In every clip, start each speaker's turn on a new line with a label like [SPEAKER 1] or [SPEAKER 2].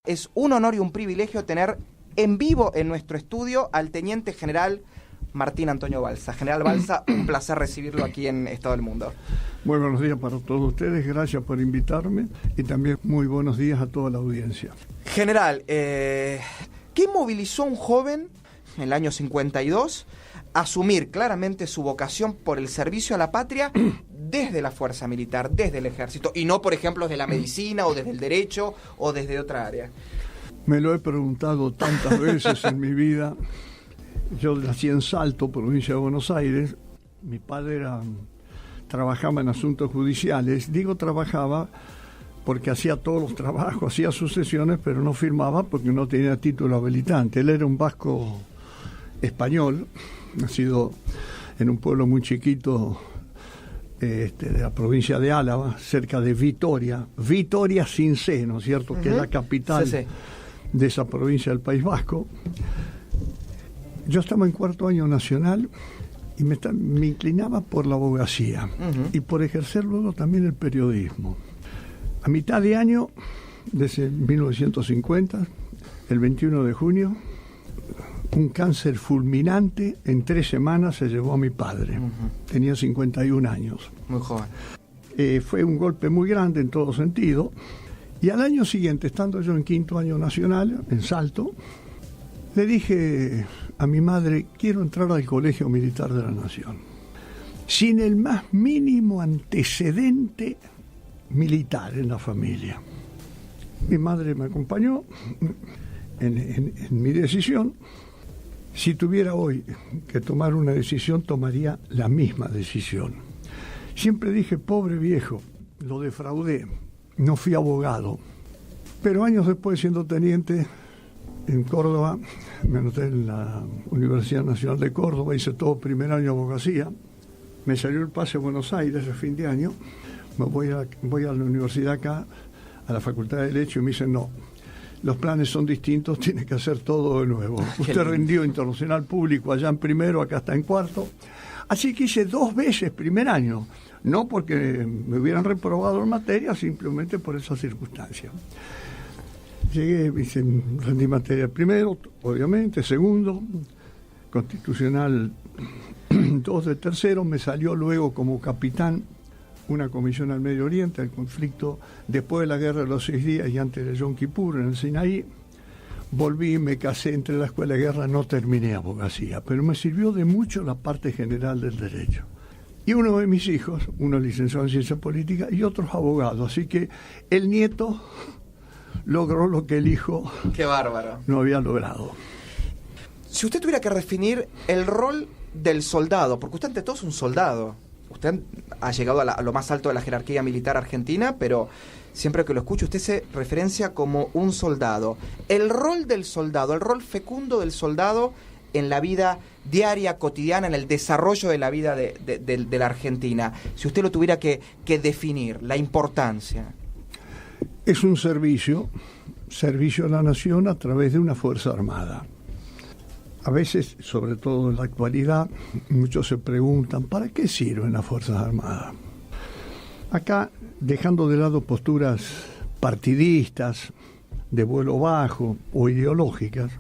[SPEAKER 1] Es un honor y un privilegio tener en vivo en nuestro estudio al Teniente General Martín Antonio Balsa. General Balsa, un placer recibirlo aquí en Estado del Mundo.
[SPEAKER 2] Muy buenos días para todos ustedes, gracias por invitarme y también muy buenos días a toda la audiencia.
[SPEAKER 1] General, ¿qué movilizó a un joven en el año 52 a asumir claramente su vocación por el servicio a la patria desde la fuerza militar, desde el ejército, y no, por ejemplo, desde la medicina o desde el derecho o desde otra área?
[SPEAKER 2] Me lo he preguntado tantas veces en mi vida. Yo nací en Salto, provincia de Buenos Aires. Mi padre trabajaba en asuntos judiciales. Digo trabajaba porque hacía todos los trabajos, hacía sucesiones, pero no firmaba porque no tenía título habilitante. Él era un vasco español, nacido en un pueblo muy chiquito de la provincia de Álava, cerca de Vitoria sin C, ¿no es cierto?, que es la capital de esa provincia del País Vasco. Yo estaba en cuarto año nacional y me inclinaba por la abogacía y por ejercer luego también el periodismo. A mitad de año, desde 1950, el 21 de junio, un cáncer fulminante en 3 semanas se llevó a mi padre. Tenía 51 años.
[SPEAKER 1] Muy joven.
[SPEAKER 2] Fue un golpe muy grande en todo sentido. Y al año siguiente, estando yo en quinto año nacional, en Salto, le dije a mi madre: quiero entrar al Colegio Militar de la Nación. Sin el más mínimo antecedente militar en la familia. Mi madre me acompañó en mi decisión. Si tuviera hoy que tomar una decisión, tomaría la misma decisión. Siempre dije: pobre viejo, lo defraudé, no fui abogado. Pero años después, siendo teniente en Córdoba, me anoté en la Universidad Nacional de Córdoba, hice todo primer año de abogacía, me salió el pase a Buenos Aires a fin de año, voy a la universidad acá, a la Facultad de Derecho, y me dicen: no, los planes son distintos, tiene que hacer todo de nuevo. Usted rendió internacional público allá en primero, acá está en cuarto. Así que hice 2 veces primer año, no porque me hubieran reprobado en materia, simplemente por esa circunstancia. Llegué, rendí materia primero, obviamente, segundo, constitucional 2 de tercero, me salió luego como capitán una comisión al Medio Oriente, el conflicto después de la guerra de los 6 días y antes de Yom Kippur en el Sinaí. Volví, me casé, entre la escuela de guerra, no terminé abogacía, pero me sirvió de mucho la parte general del derecho. Y uno de mis hijos, uno licenciado en ciencia política y otros abogados, así que el nieto logró lo que el hijo
[SPEAKER 1] ¡Qué bárbaro!
[SPEAKER 2] No había logrado.
[SPEAKER 1] Si usted tuviera que definir el rol del soldado, porque usted ante todo es un soldado, usted ha llegado a lo más alto de la jerarquía militar argentina, pero siempre que lo escucho usted se referencia como un soldado. El rol del soldado, el rol fecundo del soldado en la vida diaria, cotidiana, en el desarrollo de la vida de la Argentina. Si usted lo tuviera que definir, la importancia.
[SPEAKER 2] Es un servicio a la nación a través de una fuerza armada. A veces, sobre todo en la actualidad, muchos se preguntan: ¿para qué sirven las Fuerzas Armadas? Acá, dejando de lado posturas partidistas, de vuelo bajo o ideológicas,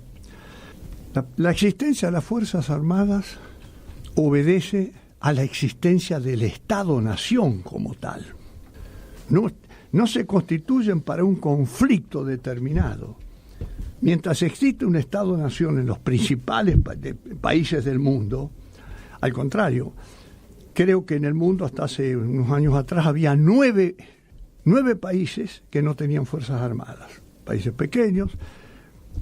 [SPEAKER 2] la existencia de las Fuerzas Armadas obedece a la existencia del Estado-Nación como tal. No se constituyen para un conflicto determinado. Mientras existe un Estado-Nación en los principales países del mundo, al contrario, creo que en el mundo hasta hace unos años atrás había 9 países que no tenían fuerzas armadas. Países pequeños,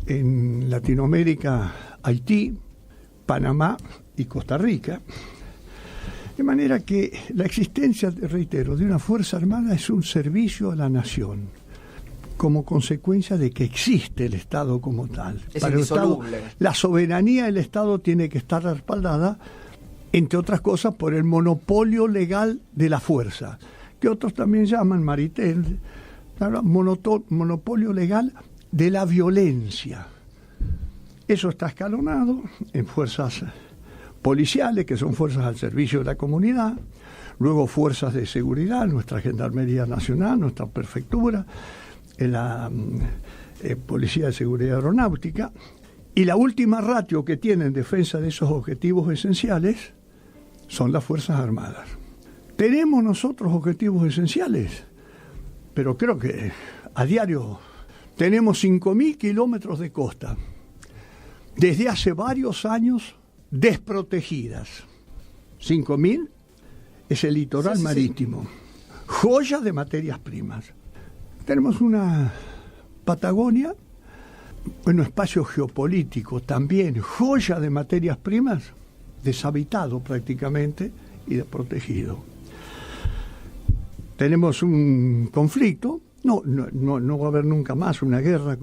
[SPEAKER 2] en Latinoamérica, Haití, Panamá y Costa Rica. De manera que la existencia, reitero, de una fuerza armada es un servicio a la nación, como consecuencia de que existe el Estado como tal.
[SPEAKER 1] Es
[SPEAKER 2] para
[SPEAKER 1] indisoluble.
[SPEAKER 2] El Estado, la soberanía del Estado tiene que estar respaldada, entre otras cosas, por el monopolio legal de la fuerza, que otros también llaman, Maritel, monopolio legal de la violencia. Eso está escalonado en fuerzas policiales, que son fuerzas al servicio de la comunidad, luego fuerzas de seguridad, nuestra Gendarmería Nacional, nuestra prefectura, Policía de Seguridad Aeronáutica, y la última ratio que tiene en defensa de esos objetivos esenciales son las Fuerzas Armadas. Tenemos nosotros objetivos esenciales, pero creo que a diario tenemos 5.000 kilómetros de costa, desde hace varios años desprotegidas. 5.000 es el litoral marítimo, joya de materias primas. Tenemos una Patagonia, espacio geopolítico también, joya de materias primas, deshabitado prácticamente y desprotegido. Tenemos un conflicto, no va a haber nunca más una guerra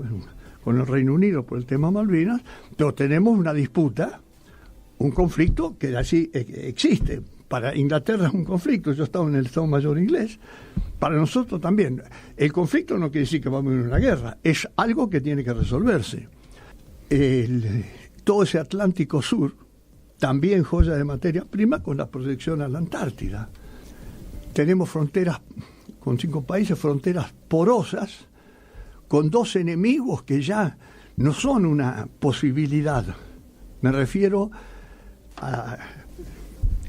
[SPEAKER 2] con el Reino Unido por el tema Malvinas, pero tenemos una disputa, un conflicto que así existe. Para Inglaterra es un conflicto, yo estaba en el Estado Mayor inglés, para nosotros también. El conflicto no quiere decir que vamos a ir a una guerra, es algo que tiene que resolverse. Todo ese Atlántico Sur, también joya de materias primas con la proyección a la Antártida. Tenemos fronteras con 5 países, fronteras porosas, con 2 enemigos que ya no son una posibilidad. Me refiero a,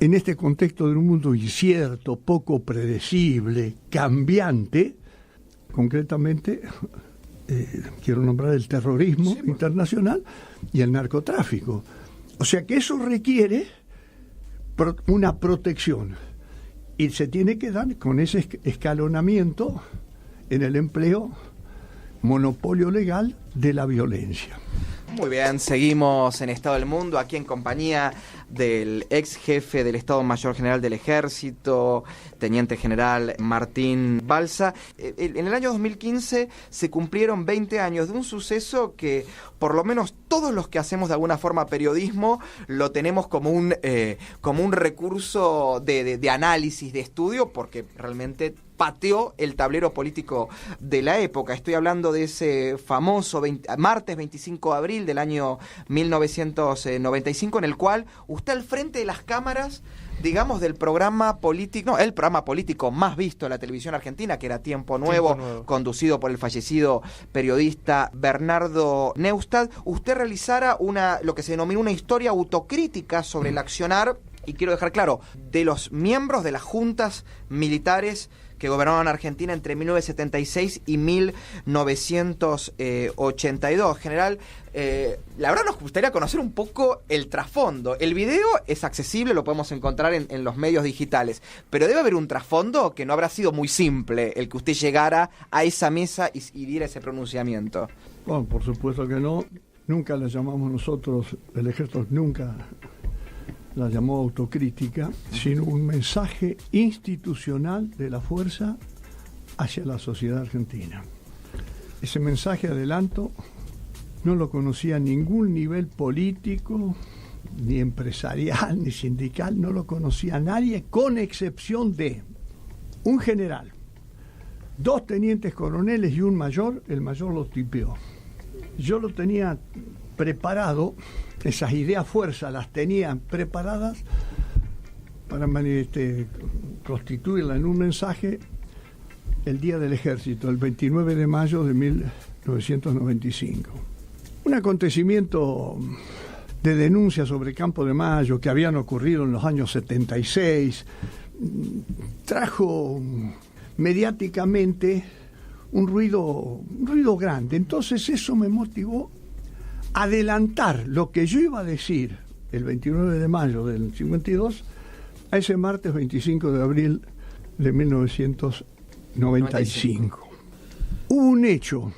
[SPEAKER 2] en este contexto de un mundo incierto, poco predecible, cambiante, concretamente quiero nombrar el terrorismo internacional y el narcotráfico. O sea que eso requiere una protección y se tiene que dar con ese escalonamiento en el empleo, monopolio legal de la violencia.
[SPEAKER 1] Muy bien, seguimos en Estado del Mundo, aquí en compañía del ex jefe del Estado Mayor General del Ejército, Teniente General Martín Balsa. En el año 2015 se cumplieron 20 años de un suceso que, por lo menos todos los que hacemos de alguna forma periodismo, lo tenemos como un recurso de análisis, de estudio, porque realmente pateó el tablero político de la época. Estoy hablando de ese famoso martes 25 de abril del año 1995, en el cual usted al frente de las cámaras, digamos, del programa político, el programa político más visto de la televisión argentina, que era Tiempo Nuevo, conducido por el fallecido periodista Bernardo Neustadt, usted realizara lo que se denomina una historia autocrítica sobre el accionar, y quiero dejar claro, de los miembros de las juntas militares que gobernaron Argentina entre 1976 y 1982. General, la verdad nos gustaría conocer un poco el trasfondo. El video es accesible, lo podemos encontrar en los medios digitales, pero debe haber un trasfondo que no habrá sido muy simple el que usted llegara a esa mesa y diera ese pronunciamiento.
[SPEAKER 2] Bueno, por supuesto que no. Nunca la llamamos nosotros, el ejército nunca la llamó autocrítica, sino un mensaje institucional de la fuerza hacia la sociedad argentina. Ese mensaje, adelanto, no lo conocía a ningún nivel político, ni empresarial, ni sindical, no lo conocía nadie, con excepción de un general, 2 tenientes coroneles y un mayor. El mayor lo tipeó. Yo lo tenía preparado, esas ideas fuerza las tenían preparadas para constituirla en un mensaje el Día del Ejército, el 29 de mayo de 1995. Un acontecimiento de denuncia sobre Campo de Mayo que habían ocurrido en los años 76, trajo mediáticamente un ruido grande. Entonces eso me motivó a adelantar lo que yo iba a decir el 29 de mayo del 52 a ese martes 25 de abril de 1995. Hubo un hecho.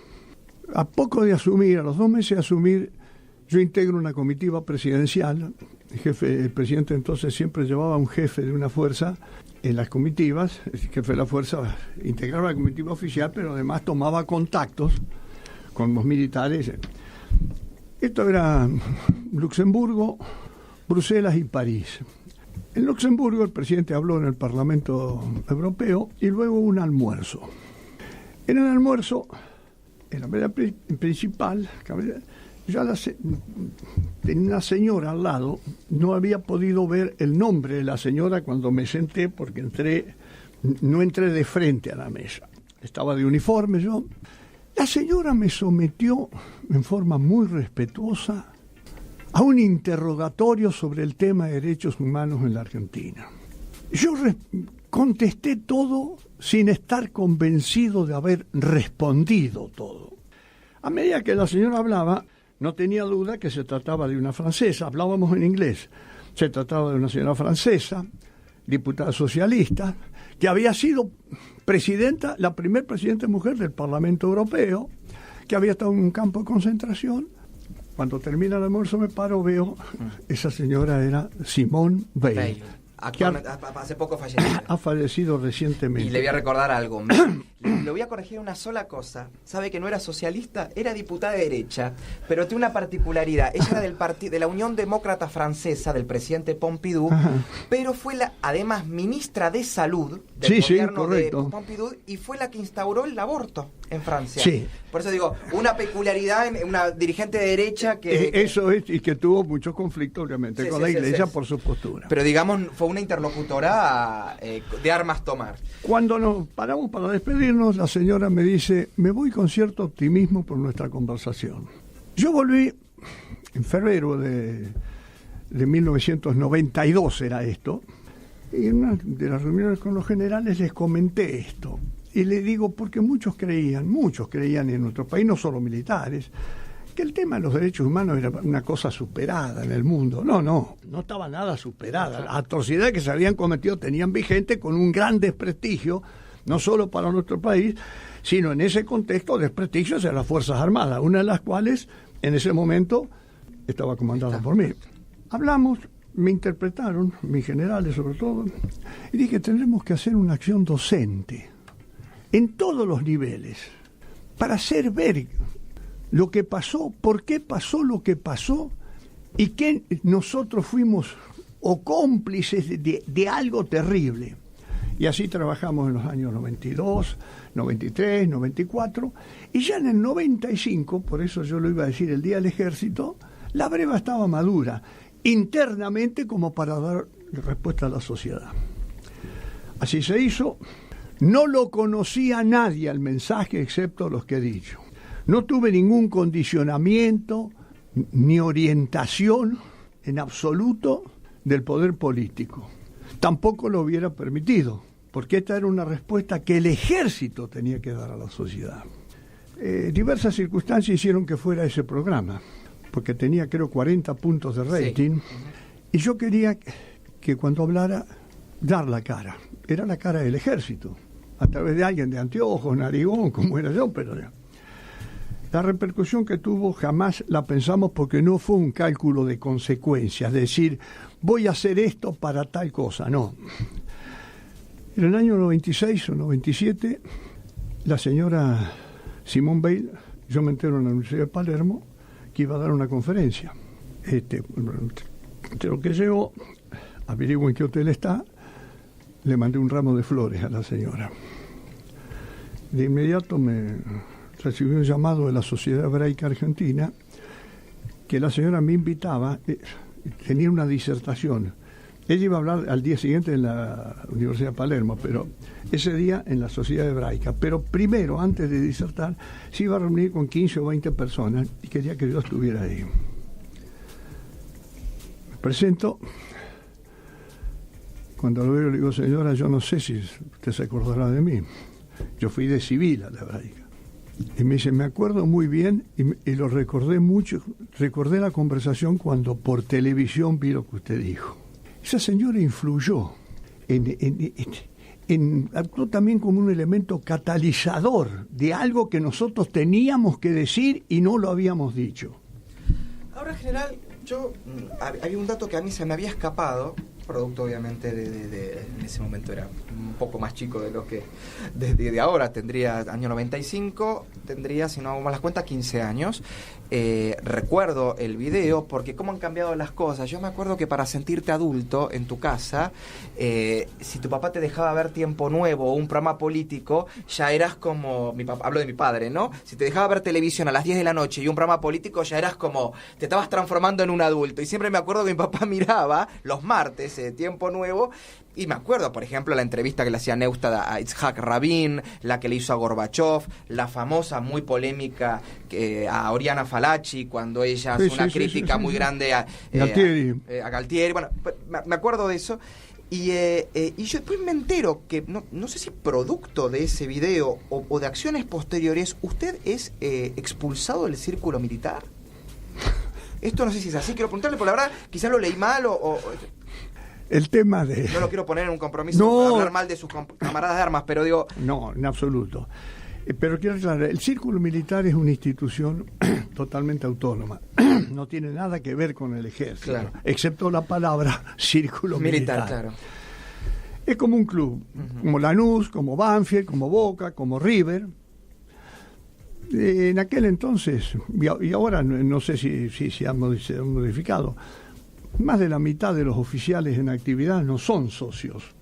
[SPEAKER 2] A poco de asumir, a los 2 meses de asumir, yo integro una comitiva presidencial. El presidente entonces siempre llevaba un jefe de una fuerza en las comitivas. El jefe de la fuerza integraba la comitiva oficial, pero además tomaba contactos con los militares. Esto era Luxemburgo, Bruselas y París. En Luxemburgo el presidente habló en el Parlamento Europeo y luego un almuerzo. En el almuerzo, en la mesa principal, yo tenía una señora al lado, no había podido ver el nombre de la señora cuando me senté porque no entré de frente a la mesa. Estaba de uniforme yo. La señora me sometió en forma muy respetuosa a un interrogatorio sobre el tema de derechos humanos en la Argentina. Yo contesté todo sin estar convencido de haber respondido todo. A medida que la señora hablaba, no tenía duda que se trataba de una francesa. Hablábamos en inglés. Se trataba de una señora francesa, diputada socialista, que había sido presidenta, la primer presidenta mujer del Parlamento Europeo, que había estado en un campo de concentración. Cuando termina el almuerzo me paro, veo, esa señora era Simone Veil.
[SPEAKER 1] Actualmente, hace poco falleció.
[SPEAKER 2] Ha fallecido recientemente.
[SPEAKER 1] Y le voy a recordar algo. Le voy a corregir una sola cosa. Sabe que no era socialista, era diputada de derecha, pero tiene una particularidad. Ella era del de la Unión Demócrata Francesa, del presidente Pompidou, pero fue además ministra de Salud del gobierno de Pompidou, y fue la que instauró el aborto en Francia.
[SPEAKER 2] Sí.
[SPEAKER 1] Por eso digo, una peculiaridad en una dirigente de derecha que...
[SPEAKER 2] Eso es, y que tuvo muchos conflictos, obviamente, con la Iglesia por su postura.
[SPEAKER 1] Pero digamos, fue una interlocutora de armas tomar.
[SPEAKER 2] Cuando nos paramos para despedirnos, la señora me dice, me voy con cierto optimismo por nuestra conversación. Yo volví en febrero de 1992, era esto, y en una de las reuniones con los generales les comenté esto. Y le digo, porque muchos creían en nuestro país, no solo militares, que el tema de los derechos humanos era una cosa superada en el mundo. No estaba nada superada. Las atrocidades que se habían cometido tenían vigente con un gran desprestigio, no solo para nuestro país, sino en ese contexto desprestigio hacia las Fuerzas Armadas, una de las cuales en ese momento estaba comandada por mí. Hablamos, me interpretaron, mis generales sobre todo, y dije, tendremos que hacer una acción docente en todos los niveles, para hacer ver lo que pasó, por qué pasó lo que pasó, y que nosotros fuimos o cómplices de algo terrible. Y así trabajamos en los años 92, 93, 94, y ya en el 95, por eso yo lo iba a decir el Día del Ejército, la breva estaba madura, internamente como para dar respuesta a la sociedad. Así se hizo. No lo conocía nadie al mensaje excepto los que he dicho. No tuve ningún condicionamiento ni orientación en absoluto del poder político. Tampoco lo hubiera permitido, porque esta era una respuesta que el ejército tenía que dar a la sociedad. Diversas circunstancias hicieron que fuera ese programa, porque tenía creo 40 puntos de rating, sí. Y yo quería que cuando hablara, dar la cara. Era la cara del ejército, a través de alguien de anteojos, narigón, como era yo, pero la repercusión que tuvo jamás la pensamos porque no fue un cálculo de consecuencias, decir, voy a hacer esto para tal cosa, no. En el año 96 o 97, la señora Simone Veil, yo me entero en la Universidad de Palermo, que iba a dar una conferencia. De lo que llegó, averiguo en qué hotel está, le mandé un ramo de flores a la señora. De inmediato me recibió un llamado de la Sociedad Hebraica Argentina, que la señora me invitaba, tenía una disertación. Ella iba a hablar al día siguiente en la Universidad de Palermo, pero ese día en la Sociedad Hebraica. Pero primero, antes de disertar, se iba a reunir con 15 o 20 personas y quería que yo estuviera ahí. Me presento. Cuando lo veo le digo, señora, yo no sé si usted se acordará de mí. Yo fui de civil a la Hebraica. Y me dice, me acuerdo muy bien y lo recordé mucho. Recordé la conversación cuando por televisión vi lo que usted dijo. Esa señora influyó actuó también como un elemento catalizador de algo que nosotros teníamos que decir y no lo habíamos dicho. Ahora, general, había un dato que a mí se me había escapado, producto obviamente en ese momento era un poco más chico de lo que de ahora, tendría año 95, tendría, si no hago mal las cuentas, 15 años. Recuerdo el video porque cómo han cambiado las cosas. Yo me acuerdo que para sentirte adulto en tu casa, si tu papá te dejaba ver Tiempo Nuevo o un programa político, ya eras como, hablo de mi padre, ¿no? Si te dejaba ver televisión a las 10 de la noche y un programa político, ya eras como, te estabas transformando en un adulto. Y siempre me acuerdo que mi papá miraba los martes
[SPEAKER 1] ese tiempo nuevo. Y me acuerdo, por ejemplo, la entrevista que le hacía Neustadt a Itzhak Rabin, la que le hizo a Gorbachev, la famosa, muy polémica a Oriana Fallaci, cuando ella hace una crítica muy grande a Galtieri. Bueno, me acuerdo de eso. Y yo después me entero que, no sé si producto de ese video o de acciones posteriores, usted es expulsado del círculo militar. Esto no sé si es así, quiero preguntarle, por la verdad, quizás lo leí mal o
[SPEAKER 2] el tema de...
[SPEAKER 1] No lo quiero poner en un compromiso para hablar mal de sus camaradas de armas, pero digo...
[SPEAKER 2] No, en absoluto. Pero quiero aclarar, el círculo militar es una institución totalmente autónoma. No tiene nada que ver con el ejército, claro, excepto la palabra círculo militar. Claro. Es como un club, como Lanús, como Banfield, como Boca, como River. En aquel entonces, y ahora no sé si se ha modificado, más de la mitad de los oficiales en actividad no son socios.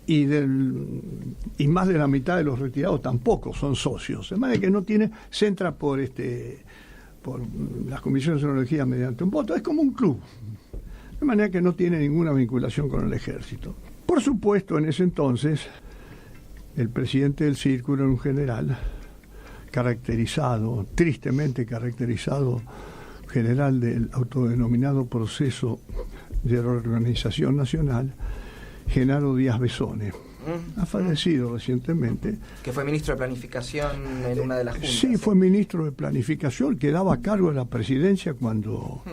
[SPEAKER 2] Y más de la mitad de los retirados tampoco son socios. De manera que se entra por las comisiones de energía mediante un voto. Es como un club. De manera que no tiene ninguna vinculación con el ejército. Por supuesto, en ese entonces, el presidente del círculo era un general tristemente caracterizado, general del autodenominado Proceso de Reorganización Nacional, Genaro Díaz Besone. Ha fallecido recientemente.
[SPEAKER 1] Que fue ministro de Planificación en una de las juntas.
[SPEAKER 2] Sí, fue ministro de Planificación, que daba a cargo de la presidencia cuando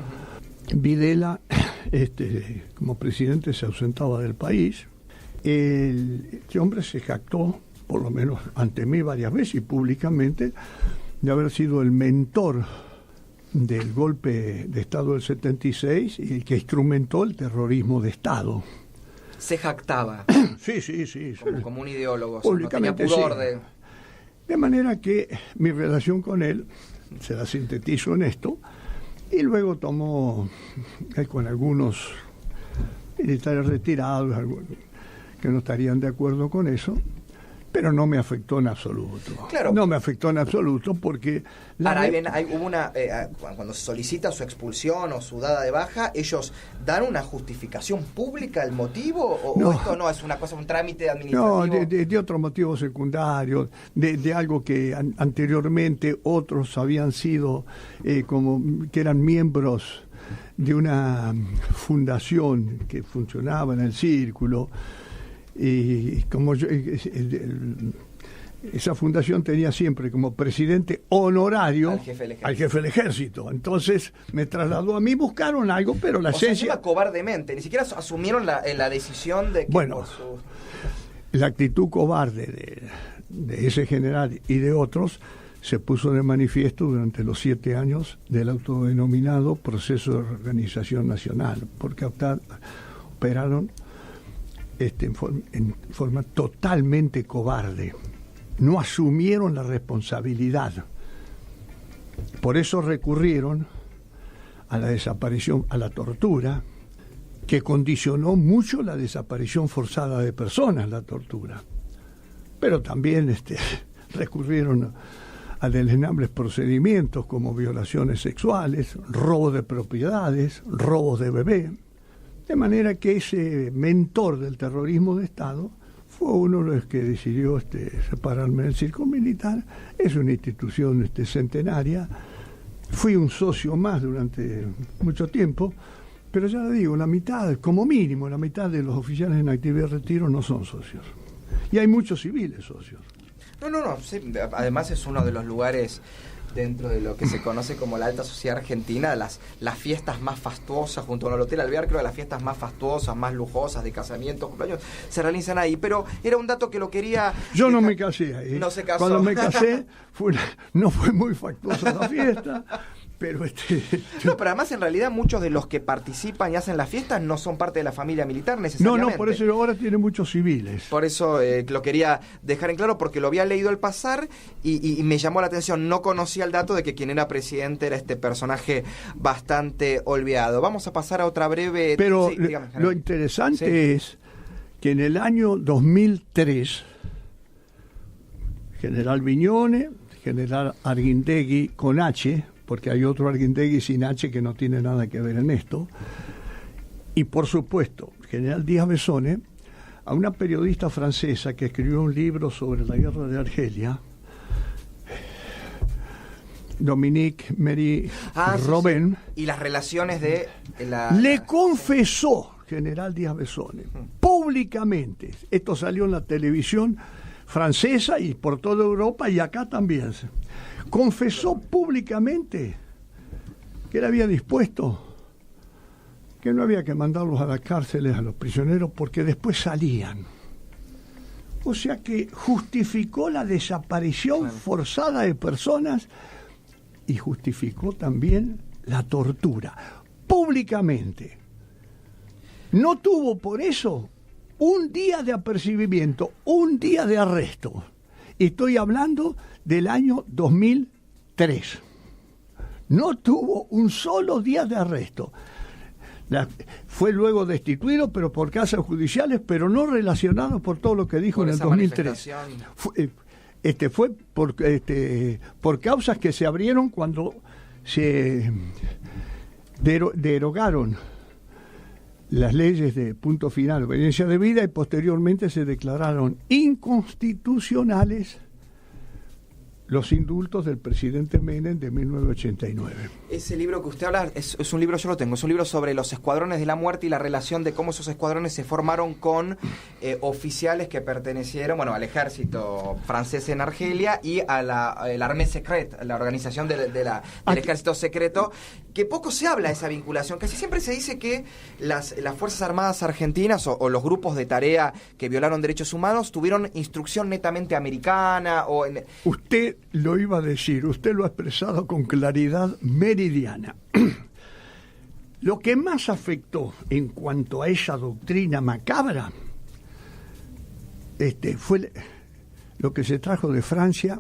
[SPEAKER 2] Videla, como presidente, se ausentaba del país. Este hombre se jactó, por lo menos ante mí varias veces y públicamente, de haber sido el mentor del golpe de Estado del 76 y el que instrumentó el terrorismo de Estado.
[SPEAKER 1] Se jactaba.
[SPEAKER 2] Sí.
[SPEAKER 1] Como un ideólogo. No tenía pudor
[SPEAKER 2] sí. De manera que mi relación con él, se la sintetizo en esto, y luego tomó con algunos militares retirados, que no estarían de acuerdo con eso, pero no me afectó en absoluto.
[SPEAKER 1] Claro.
[SPEAKER 2] No me afectó en absoluto porque...
[SPEAKER 1] hubo una... cuando se solicita su expulsión o su dada de baja, ¿ellos dan una justificación pública al motivo? ¿O esto no es una cosa, un trámite administrativo?
[SPEAKER 2] No, de otro motivo secundario, de algo que anteriormente otros habían sido, como que eran miembros de una fundación que funcionaba en el círculo. Y como esa fundación tenía siempre como presidente honorario al jefe del ejército. Entonces me trasladó a mí, buscaron algo, pero la esencia...
[SPEAKER 1] Sea, cobardemente, ni siquiera asumieron la decisión de que...
[SPEAKER 2] Bueno, la actitud cobarde de ese general y de otros se puso de manifiesto durante los 7 años del autodenominado Proceso de Reorganización Nacional, porque operaron en forma totalmente cobarde. No asumieron la responsabilidad. Por eso recurrieron a la desaparición, a la tortura, que condicionó mucho la desaparición forzada de personas, la tortura. Pero también recurrieron a deleznables procedimientos como violaciones sexuales, robo de propiedades, robos de bebé. De manera que ese mentor del terrorismo de Estado fue uno de los que decidió separarme del círculo militar. Es una institución centenaria. Fui un socio más durante mucho tiempo, pero ya le digo, la mitad, como mínimo, la mitad de los oficiales en actividad de retiro no son socios. Y hay muchos civiles socios.
[SPEAKER 1] No. Sí, además es uno de los lugares dentro de lo que se conoce como la alta sociedad argentina, las fiestas más fastuosas, junto con el Hotel Alvear, creo que las fiestas más fastuosas, más lujosas, de casamientos, cumpleaños, se realizan ahí. Pero era un dato que lo quería...
[SPEAKER 2] Yo no me casé ahí.
[SPEAKER 1] No se casó.
[SPEAKER 2] Cuando me casé, no fue muy fastuosa la fiesta, pero
[SPEAKER 1] No, pero además en realidad muchos de los que participan y hacen las fiestas no son parte de la familia militar necesariamente.
[SPEAKER 2] No, por eso ahora tiene muchos civiles.
[SPEAKER 1] Por eso lo quería dejar en claro, porque lo había leído al pasar y me llamó la atención. No conocía el dato de que quien era presidente era este personaje bastante olvidado. Vamos a pasar a otra breve...
[SPEAKER 2] Pero sí, dígame, lo interesante es que en el año 2003, General Viñone, General Arguindegui con H, porque hay otro Arguindegui sin H que no tiene nada que ver en esto, y por supuesto general Díaz Besone, a una periodista francesa que escribió un libro sobre la guerra de Argelia, Dominique Mary Robin,
[SPEAKER 1] sí. Y las relaciones de
[SPEAKER 2] le confesó general Díaz Besone públicamente, esto salió en la televisión francesa y por toda Europa y acá también, confesó públicamente que él había dispuesto que no había que mandarlos a las cárceles a los prisioneros porque después salían. O sea que justificó la desaparición forzada de personas y justificó también la tortura, públicamente. No tuvo por eso un día de apercibimiento, un día de arresto. Y estoy hablando del año 2003. No tuvo un solo día de arresto. Fue luego destituido, pero por causas judiciales, pero no relacionado por todo lo que dijo en el 2003. Fue por causas que se abrieron cuando se derogaron las leyes de punto final, obediencia debida, y posteriormente se declararon inconstitucionales los indultos del presidente Menem de 1989.
[SPEAKER 1] Ese libro que usted habla es un libro, yo lo tengo, es un libro sobre los escuadrones de la muerte y la relación de cómo esos escuadrones se formaron con oficiales que pertenecieron, al ejército francés en Argelia y a la Armée Secrète, la organización del ejército secreto, que poco se habla de esa vinculación. Casi siempre se dice que las Fuerzas Armadas argentinas o los grupos de tarea que violaron derechos humanos tuvieron instrucción netamente americana
[SPEAKER 2] Usted lo iba a decir, usted lo ha expresado con claridad meridiana. Lo que más afectó en cuanto a esa doctrina macabra fue lo que se trajo de Francia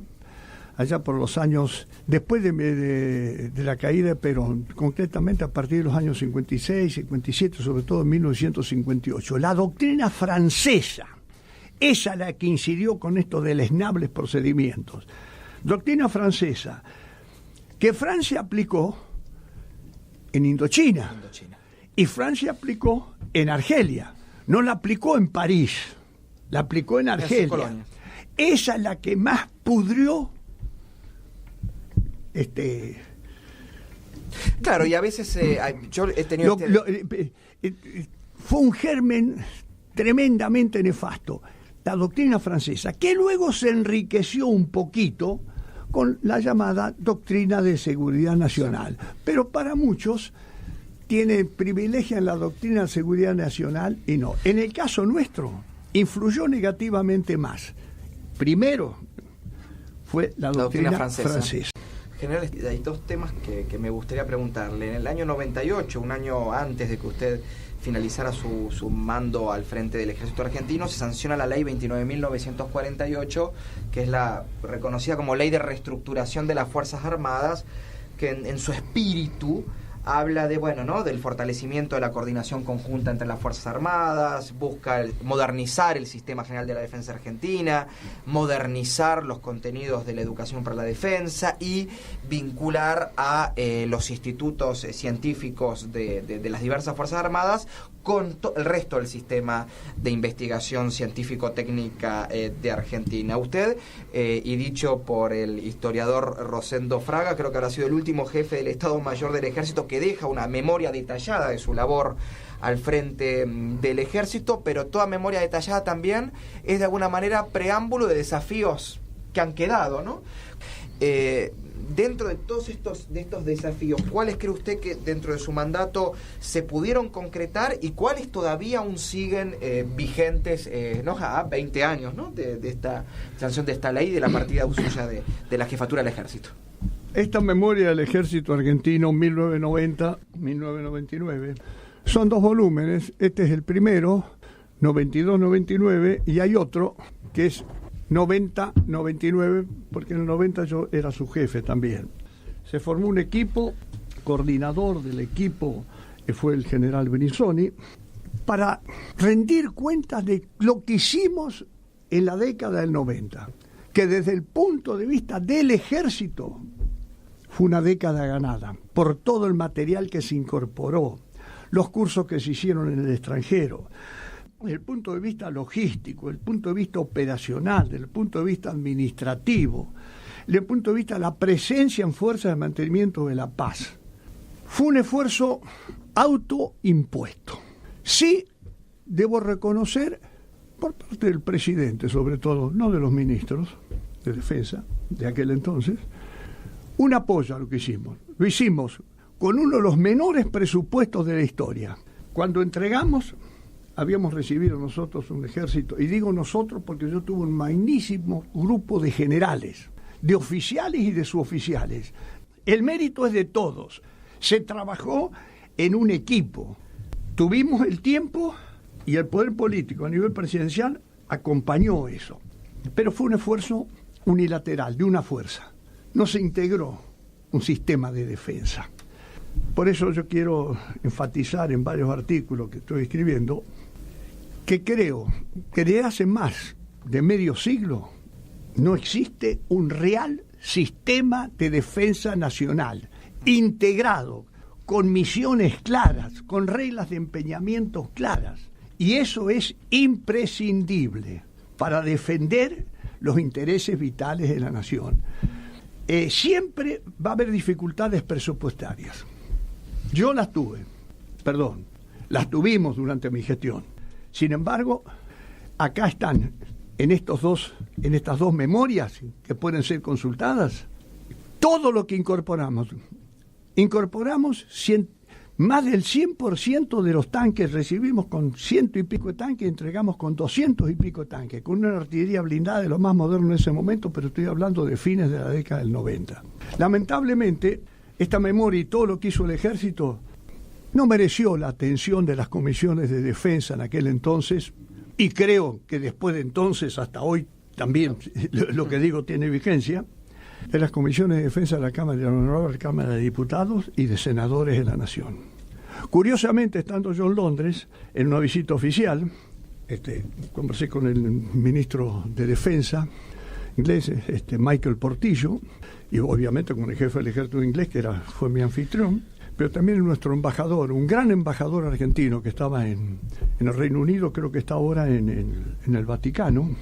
[SPEAKER 2] allá por los años, después de la caída de Perón, concretamente a partir de los años 56, 57, sobre todo en 1958. La doctrina francesa, esa la que incidió con esto de lesnables procedimientos. Doctrina francesa, que Francia aplicó en Indochina. Y Francia aplicó en Argelia. No la aplicó en París, la aplicó en Argelia. Esa es la que más pudrió
[SPEAKER 1] Claro, y a veces yo he tenido...
[SPEAKER 2] fue un germen tremendamente nefasto. La doctrina francesa, que luego se enriqueció un poquito con la llamada doctrina de seguridad nacional. Pero para muchos privilegian la doctrina de seguridad nacional y no. En el caso nuestro, influyó negativamente más. Primero fue la doctrina francesa.
[SPEAKER 1] General, hay dos temas que me gustaría preguntarle. En el año 98, un año antes de que usted finalizara su mando al frente del ejército argentino, se sanciona la ley 29.948, que es la reconocida como ley de reestructuración de las Fuerzas Armadas, que en su espíritu habla de, del fortalecimiento de la coordinación conjunta entre las Fuerzas Armadas, busca modernizar el sistema general de la defensa argentina, modernizar los contenidos de la educación para la defensa y vincular a los institutos científicos de las diversas Fuerzas Armadas con el resto del sistema de investigación científico-técnica de Argentina. Usted, y dicho por el historiador Rosendo Fraga, creo que habrá sido el último jefe del Estado Mayor del Ejército que deja una memoria detallada de su labor al frente del Ejército, pero toda memoria detallada también es de alguna manera preámbulo de desafíos que han quedado, ¿no? Dentro de todos estos desafíos, ¿cuáles cree usted que dentro de su mandato se pudieron concretar y cuáles todavía aún siguen vigentes, a 20 años, ¿no? de esta sanción de esta ley, de la partida suya de la jefatura del Ejército?
[SPEAKER 2] Esta memoria del Ejército Argentino 1990-1999 son 2 volúmenes. Este es el primero, 92-99, y hay otro que es 90-99, porque en el 90 yo era su jefe también. Se formó un equipo, coordinador del equipo fue el general Benizzoni, para rendir cuentas de lo que hicimos en la década del 90, que desde el punto de vista del ejército fue una década ganada, por todo el material que se incorporó, los cursos que se hicieron en el extranjero. Desde el punto de vista logístico, desde el punto de vista operacional, desde el punto de vista administrativo, desde el punto de vista de la presencia en fuerzas de mantenimiento de la paz. Fue un esfuerzo autoimpuesto. Sí, debo reconocer, por parte del presidente sobre todo, no de los ministros de defensa de aquel entonces, un apoyo a lo que hicimos. Lo hicimos con uno de los menores presupuestos de la historia. Cuando entregamos, habíamos recibido nosotros un ejército, y digo nosotros porque yo tuve un magnífico grupo de generales, de oficiales y de suboficiales. El mérito es de todos. Se trabajó en un equipo. Tuvimos el tiempo y el poder político a nivel presidencial acompañó eso. Pero fue un esfuerzo unilateral, de una fuerza. No se integró un sistema de defensa. Por eso yo quiero enfatizar en varios artículos que estoy escribiendo que creo que desde hace más de medio siglo no existe un real sistema de defensa nacional integrado, con misiones claras, con reglas de empeñamiento claras. Y eso es imprescindible para defender los intereses vitales de la nación. Siempre va a haber dificultades presupuestarias. Yo las tuvimos durante mi gestión. Sin embargo, acá están, en estas dos memorias que pueden ser consultadas, todo lo que incorporamos. Incorporamos más del 100% de los tanques, recibimos con 100 y pico de tanques, entregamos con 200 y pico de tanques, con una artillería blindada de lo más moderno en ese momento, pero estoy hablando de fines de la década del 90. Lamentablemente, esta memoria y todo lo que hizo el ejército no mereció la atención de las comisiones de defensa en aquel entonces, y creo que después de entonces hasta hoy también lo que digo tiene vigencia, de las comisiones de defensa de la Cámara, de la Honorable Cámara de Diputados y de Senadores de la Nación. Curiosamente, estando yo en Londres, en una visita oficial, conversé con el ministro de Defensa inglés, Michael Portillo, y obviamente con el jefe del ejército inglés, que fue mi anfitrión, pero también nuestro embajador, un gran embajador argentino que estaba en el Reino Unido, creo que está ahora en el Vaticano,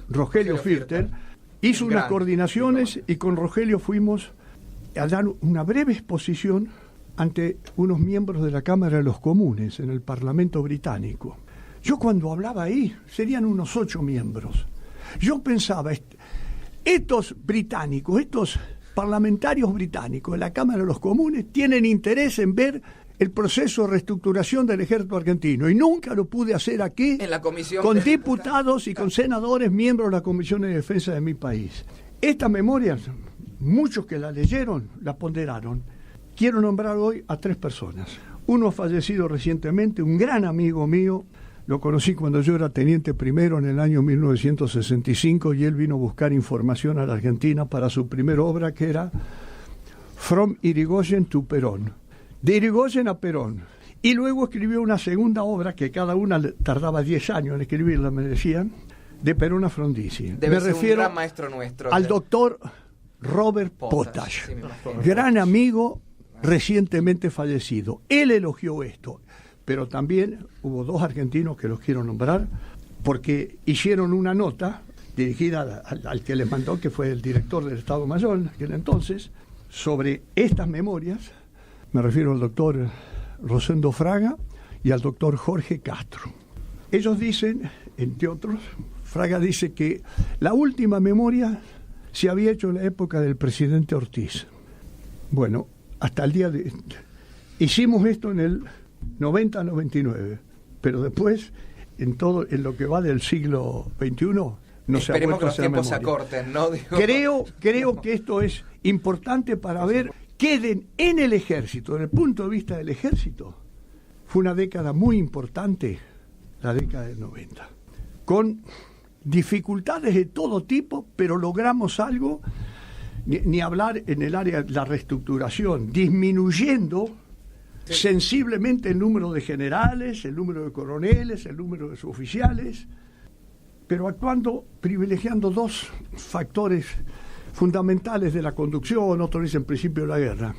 [SPEAKER 2] Rogelio Firter, hizo unas coordinaciones y con Rogelio fuimos a dar una breve exposición ante unos miembros de la Cámara de los Comunes en el Parlamento británico. Yo cuando hablaba ahí, serían unos 8 miembros. Yo pensaba, estos británicos, estos parlamentarios británicos de la Cámara de los Comunes tienen interés en ver el proceso de reestructuración del ejército argentino, y nunca lo pude hacer aquí
[SPEAKER 1] en la comisión
[SPEAKER 2] con diputados y con senadores miembros de la Comisión de Defensa de mi país. Estas memorias, muchos que la leyeron, la ponderaron. Quiero nombrar hoy a 3 personas. Uno ha fallecido recientemente, un gran amigo mío, lo conocí cuando yo era teniente primero en el año 1965, y él vino a buscar información a la Argentina para su primera obra, que era From Irigoyen to Perón. De Irigoyen a Perón. Y luego escribió una segunda obra, que cada una tardaba 10 años en escribirla, me decían, de Perón a Frondizi. Me refiero un gran maestro nuestro, al doctor Robert Potash, gran amigo recientemente fallecido. Él elogió esto, pero también hubo 2 argentinos que los quiero nombrar, porque hicieron una nota dirigida al que les mandó, que fue el director del Estado Mayor en aquel entonces, sobre estas memorias. Me refiero al doctor Rosendo Fraga y al doctor Jorge Castro. Ellos dicen, entre otros, Fraga dice que la última memoria se había hecho en la época del presidente Ortiz. Bueno, hasta el día de... Hicimos esto en el 90-99, pero después, en lo que va del siglo XXI, no se ha vuelto a hacer memoria. Esperemos que los tiempos se acorten, ¿no? Creo que esto es importante para ver... Queden en el ejército, desde el punto de vista del ejército, fue una década muy importante, la década del 90, con dificultades de todo tipo, pero logramos algo, ni hablar en el área de la reestructuración, disminuyendo sensiblemente el número de generales, el número de coroneles, el número de suboficiales, pero actuando, privilegiando 2 factores fundamentales de la conducción, otros dicen principio de la guerra,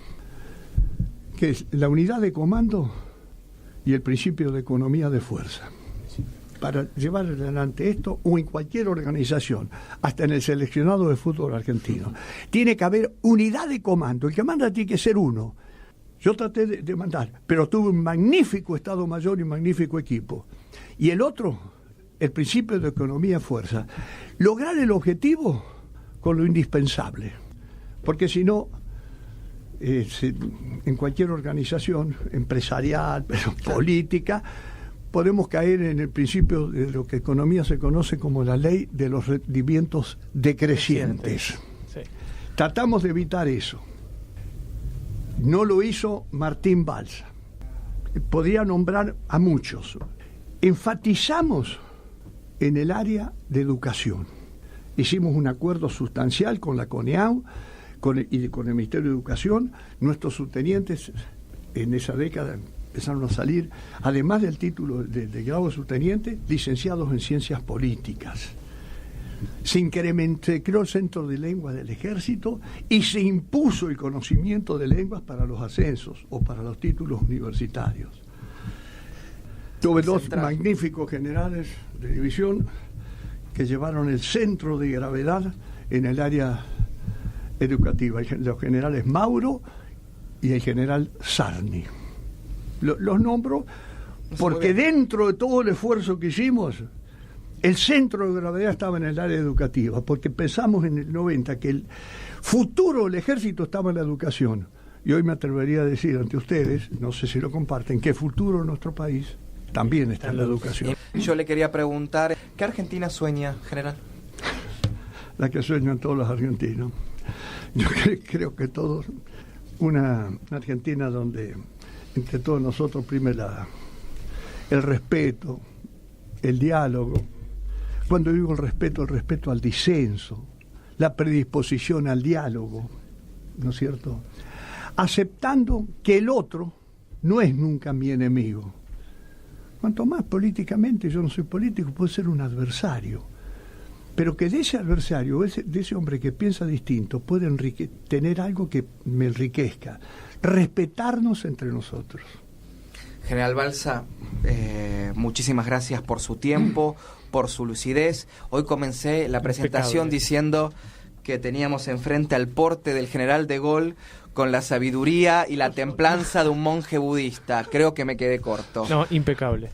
[SPEAKER 2] que es la unidad de comando y el principio de economía de fuerza. Para llevar adelante esto, o en cualquier organización, hasta en el seleccionado de fútbol argentino, tiene que haber unidad de comando. El que manda tiene que ser uno. Yo traté de mandar, pero tuve un magnífico Estado Mayor y un magnífico equipo. Y el otro, el principio de economía fuerza. Lograr el objetivo con lo indispensable. Porque si no, en cualquier organización empresarial, pero política, podemos caer en el principio de lo que economía se conoce como la ley de los rendimientos decrecientes. Sí. Tratamos de evitar eso. No lo hizo Martín Balsa. Podría nombrar a muchos. Enfatizamos en el área de educación. Hicimos un acuerdo sustancial con la CONEAU y con el Ministerio de Educación. Nuestros subtenientes en esa década empezaron a salir, además del título de grado de subteniente, licenciados en ciencias políticas. Se creó el Centro de Lenguas del Ejército y se impuso el conocimiento de lenguas para los ascensos o para los títulos universitarios. Tuve dos magníficos generales de división que llevaron el centro de gravedad en el área educativa, los generales Mauro y el general Sarni. Los nombro porque dentro de todo el esfuerzo que hicimos, el centro de gravedad estaba en el área educativa, porque pensamos en el 90 que el futuro del ejército estaba en la educación. Y hoy me atrevería a decir ante ustedes, no sé si lo comparten, que el futuro de nuestro país también está en la educación.
[SPEAKER 1] Yo le quería preguntar, ¿qué Argentina sueña, general?
[SPEAKER 2] La que sueñan todos los argentinos. Yo creo que todos, una Argentina donde entre todos nosotros prime el respeto, el diálogo. Cuando digo el respeto al disenso, la predisposición al diálogo, ¿no es cierto? Aceptando que el otro no es nunca mi enemigo. Cuanto más políticamente, yo no soy político, puede ser un adversario. Pero que de ese adversario, de ese hombre que piensa distinto, puede tener algo que me enriquezca. Respetarnos entre nosotros.
[SPEAKER 1] General Balsa, muchísimas gracias por su tiempo, por su lucidez. Hoy comencé la presentación diciendo que teníamos enfrente al porte del general de Gaulle con la sabiduría y la templanza de un monje budista. Creo que me quedé corto.
[SPEAKER 3] No, impecable.